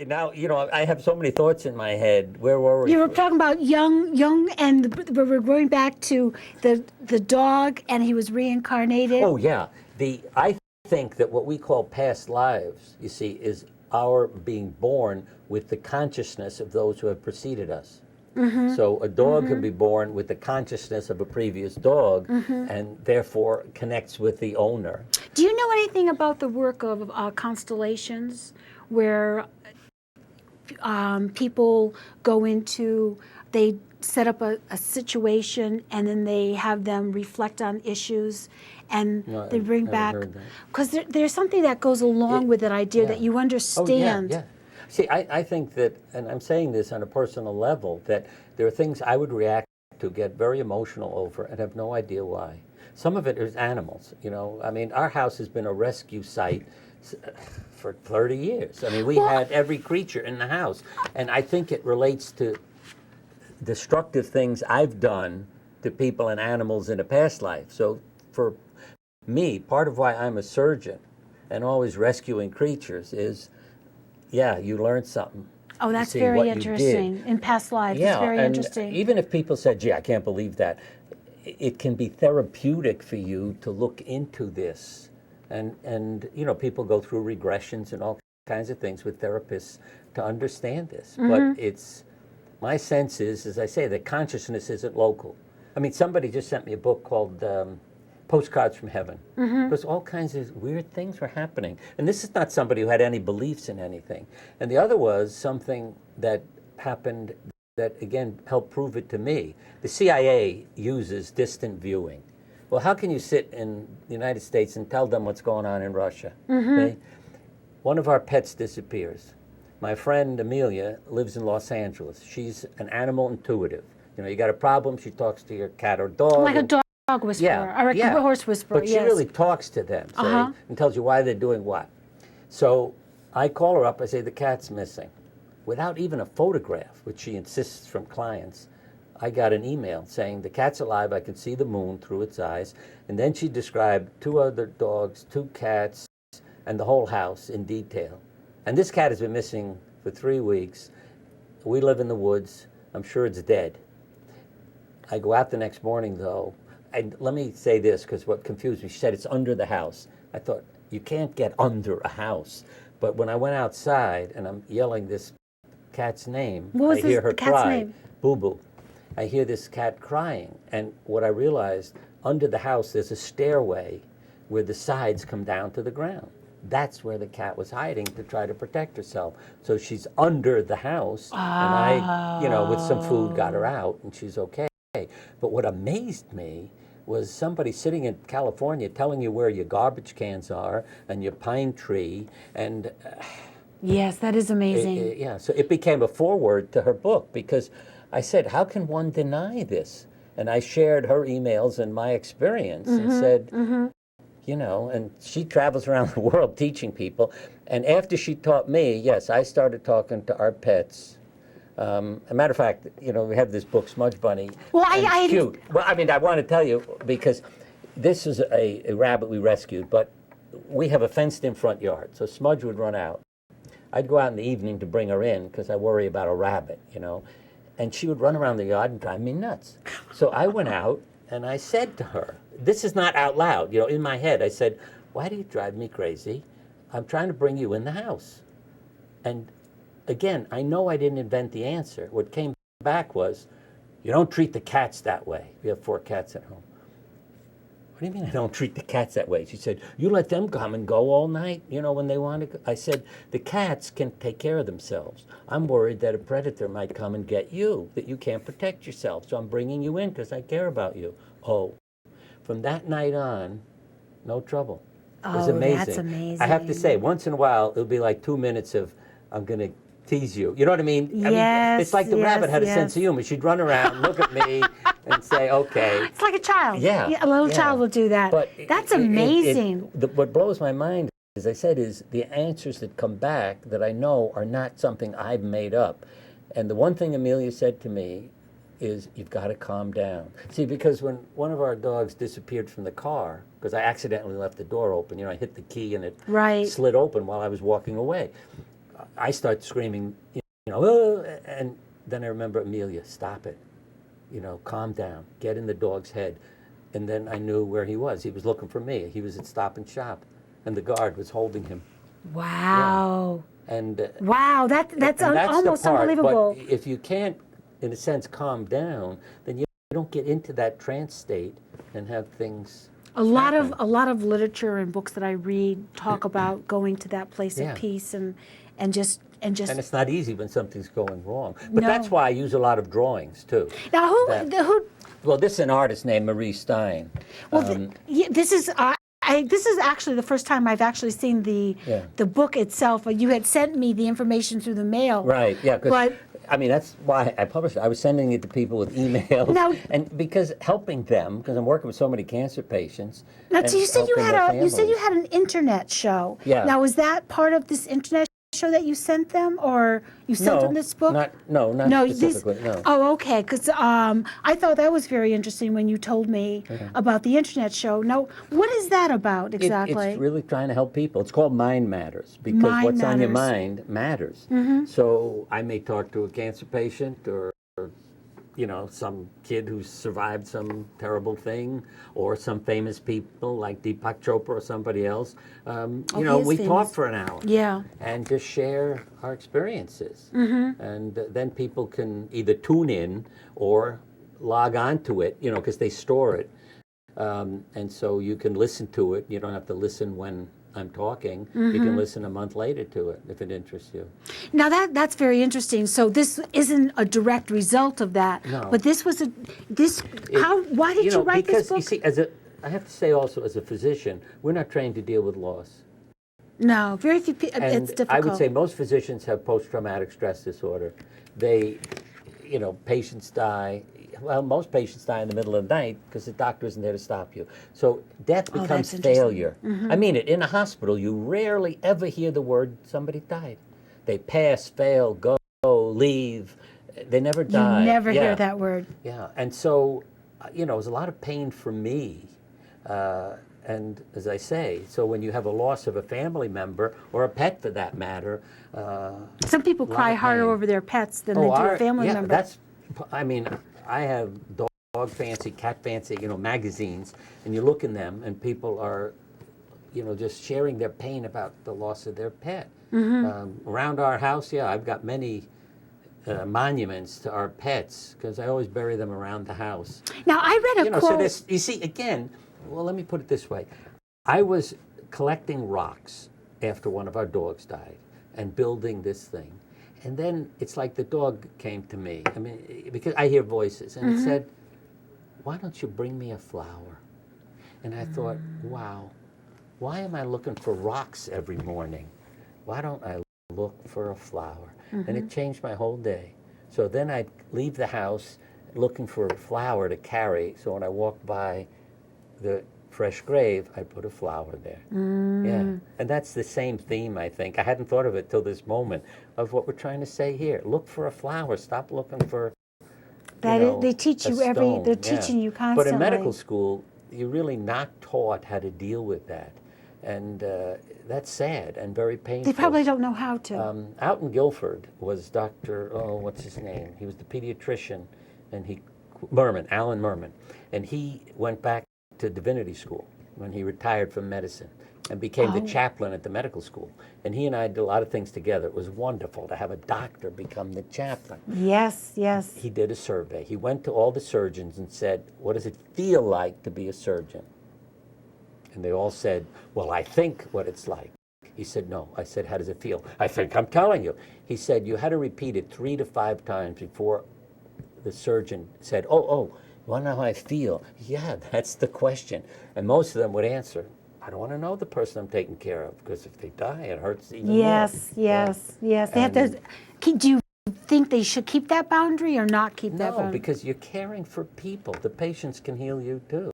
Now, I have so many thoughts in my head. Where were we? You were talking about young, and we're going back to the dog, and he was reincarnated. Oh, yeah. I think that what we call past lives, you see, is our being born with the consciousness of those who have preceded us. So a dog can be born with the consciousness of a previous dog, and therefore connects with the owner. Do you know anything about the work of constellations, where people go into, they set up a situation, and then they have them reflect on issues, and No, they bring I've back, never heard that. because there's something that goes along with that idea, yeah. that you Oh, understand. yeah. See, I think that, and I'm saying this on a personal level, that there are things I would react to, get very emotional over, and have no idea why. Some of it is animals, I mean, our house has been a rescue site for 30 years. I mean, we had every creature in the house. And I think it relates to destructive things I've done to people and animals in a past life. So for me, part of why I'm a surgeon and always rescuing creatures is, you learn something. Oh, that's very interesting. In past lives, it's very interesting. Even if people said, gee, I can't believe that, it can be therapeutic for you to look into this. And people go through regressions and all kinds of things with therapists to understand this. But my sense is, as I say, that consciousness isn't local. I mean, somebody just sent me a book called Postcards from Heaven. Because all kinds of weird things were happening. And this is not somebody who had any beliefs in anything. And the other was something that happened that, again, helped prove it to me. The CIA uses distant viewing. Well, how can you sit in the United States and tell them what's going on in Russia? Okay? One of our pets disappears. My friend Amelia lives in Los Angeles. She's an animal intuitive. You got a problem, she talks to your cat or dog. Like a dog whisperer, or a horse whisperer, But she really talks to them, and tells you why they're doing what. So I call her up, I say, the cat's missing. Without even a photograph, which she insists from clients, I got an email saying the cat's alive, I could see the moon through its eyes. And then she described 2 other dogs, 2 cats, and the whole house in detail. And this cat has been missing for 3 weeks. We live in the woods. I'm sure it's dead. I go out the next morning, though. And let me say this, because what confused me, she said it's under the house. I thought, you can't get under a house. But when I went outside and I'm yelling this cat's name, I hear her cry, Boo Boo. I hear this cat crying, and what I realized, under the house there's a stairway where the sides come down to the ground. That's where the cat was hiding to try to protect herself. So she's under the house, and I, with some food, got her out, and she's okay. But what amazed me was somebody sitting in California telling you where your garbage cans are and your pine tree, and yes, that is amazing. So it became a foreword to her book, because I said, how can one deny this? And I shared her emails and my experience and said, and she travels around the world teaching people. And after she taught me, yes, I started talking to our pets. A matter of fact, we have this book, Smudge Bunny. Well, it's cute. Well, I mean, I want to tell you, because this is a rabbit we rescued, but we have a fenced-in front yard, so Smudge would run out. I'd go out in the evening to bring her in, because I worry about a rabbit, and she would run around the yard and drive me nuts. So I went out and I said to her, this is not out loud, in my head, I said, why do you drive me crazy? I'm trying to bring you in the house. And again, I know I didn't invent the answer. What came back was, you don't treat the cats that way. We have 4 cats at home. What do you mean I don't treat the cats that way? She said, you let them come and go all night, when they want to go. I said, the cats can take care of themselves. I'm worried that a predator might come and get you, that you can't protect yourself. So I'm bringing you in because I care about you. Oh, from that night on, no trouble. It was amazing. That's amazing. I have to say, once in a while, it'll be like 2 minutes of, I'm going to tease you. You know what I mean? Yes, I mean, it's like the rabbit had a sense of humor. She'd run around, look at me, and say, okay. It's like a child. Yeah. A little child will do that. But that's amazing. What blows my mind, as I said, is the answers that come back that I know are not something I've made up. And the one thing Amelia said to me is, you've got to calm down. See, because when one of our dogs disappeared from the car, because I accidentally left the door open, I hit the key and it slid open while I was walking away. I start screaming, "Oh," and then I remember Amelia, stop it, calm down, get in the dog's head. And then I knew where he was. He was looking for me. He was at Stop and Shop, and the guard was holding him. Wow. Yeah. And wow, that's almost the part, unbelievable. But if you can't, in a sense, calm down, then you don't get into that trance state and have things. A lot of literature and books that I read talk about going to that place Yeah. of peace and just. And it's not easy when something's going wrong. But No. that's why I use a lot of drawings too. Now, who? Well, this is an artist named Marie Stein. Well, this is actually the first time I've actually seen the book itself. You had sent me the information through the mail. Right. Yeah. But I mean, that's why I published it. I was sending it to people with emails, and because helping them, because I'm working with so many cancer patients. Now, so you said you had an internet show. Yeah. Now, is that part of this internet show that you sent them, or you sent them this book? Not specifically. No. Oh, okay. Because I thought that was very interesting when you told me about the internet show. Now, what is that about exactly? It's really trying to help people. It's called Mind Matters because what's on your mind matters. So I may talk to a cancer patient or some kid who's survived some terrible thing, or some famous people like Deepak Chopra or somebody else. We talk for an hour. Yeah. And just share our experiences. And then people can either tune in or log on to it, because they store it. And so you can listen to it. You don't have to listen when I'm talking. You can listen a month later to it if it interests you. Now that's very interesting. So this isn't a direct result of that, but this was why did you write this book? You see, I have to say also, as a physician, we're not trained to deal with loss. No, very few people. It's difficult. I would say most physicians have post-traumatic stress disorder. They, patients die. Well, most patients die in the middle of the night because the doctor isn't there to stop you. So death becomes failure. I mean it. In a hospital, you rarely ever hear the word somebody died. They pass, fail, go, leave. They never die. You never hear that word. Yeah. And so, it was a lot of pain for me. And as I say, so when you have a loss of a family member or a pet for that matter. Some people cry harder over their pets than they do a family member. I have dog fancy, cat fancy, magazines, and you look in them, and people are, just sharing their pain about the loss of their pet. Around our house, I've got many monuments to our pets because I always bury them around the house. Now, I read a quote. So you see, again, well, let me put it this way. I was collecting rocks after one of our dogs died and building this thing. And then it's like the dog came to me. I mean, because I hear voices, and it said, "Why don't you bring me a flower?" And I thought, wow, why am I looking for rocks every morning? Why don't I look for a flower? And it changed my whole day. So then I'd leave the house looking for a flower to carry. So when I walked by the fresh grave, I put a flower there. Yeah, and that's the same theme, I think. I hadn't thought of it till this moment of what we're trying to say here. Look for a flower. Stop looking for. They teach you They're teaching you constantly. But in medical school, you're really not taught how to deal with that, and that's sad and very painful. They probably don't know how to. Out in Guilford was Dr. What's his name? He was the pediatrician, and Alan Merman, and he went back to divinity school when he retired from medicine and became the chaplain at the medical school. And he and I did a lot of things together. It was wonderful to have a doctor become the chaplain. Yes, yes. He did a survey. He went to all the surgeons and said, "What does it feel like to be a surgeon?" And they all said, "Well, I think what it's like." He said, "No." I said, "How does it feel?" "I think I'm telling you." He said, "You had to repeat it 3 to 5 times before the surgeon said, oh, you want to know how I feel?" "Yeah, that's the question." And most of them would answer, "I don't want to know the person I'm taking care of, because if they die, it hurts even more." Yes. They have to. Do you think they should keep that boundary or not keep that boundary? No, because you're caring for people. The patients can heal you too.